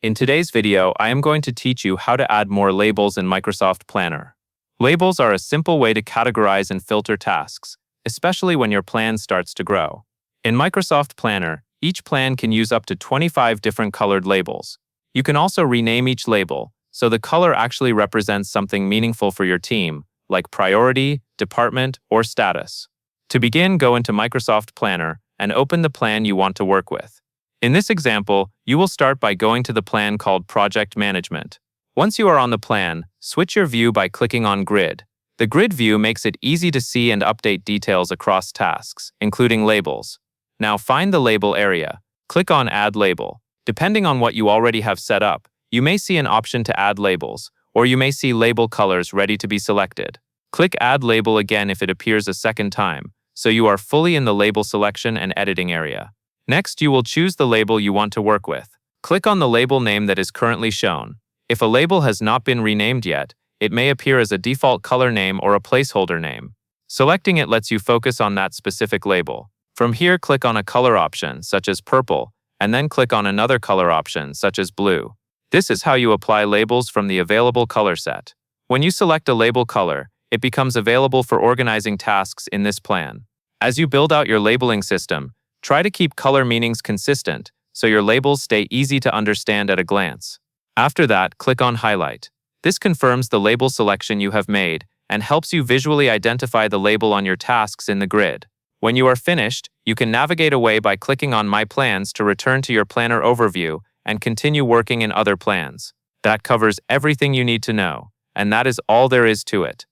In today's video, I am going to teach you how to add more labels in Microsoft Planner. Labels are a simple way to categorize and filter tasks, especially when your plan starts to grow. In Microsoft Planner, each plan can use up to 25 different colored labels. You can also rename each label, so the color actually represents something meaningful for your team, like priority, department, or status. To begin, go into Microsoft Planner and open the plan you want to work with. In this example, you will start by going to the plan called Project Management. Once you are on the plan, switch your view by clicking on Grid. The grid view makes it easy to see and update details across tasks, including labels. Now find the label area. Click on Add Label. Depending on what you already have set up, you may see an option to add labels, or you may see label colors ready to be selected. Click Add Label again if it appears a second time, so you are fully in the label selection and editing area. Next, you will choose the label you want to work with. Click on the label name that is currently shown. If a label has not been renamed yet, it may appear as a default color name or a placeholder name. Selecting it lets you focus on that specific label. From here, click on a color option, such as purple, and then click on another color option, such as blue. This is how you apply labels from the available color set. When you select a label color, it becomes available for organizing tasks in this plan. As you build out your labeling system, try to keep color meanings consistent so your labels stay easy to understand at a glance. After that, click on Highlight. This confirms the label selection you have made and helps you visually identify the label on your tasks in the grid. When you are finished, you can navigate away by clicking on My Plans to return to your planner overview and continue working in other plans. That covers everything you need to know, and that is all there is to it.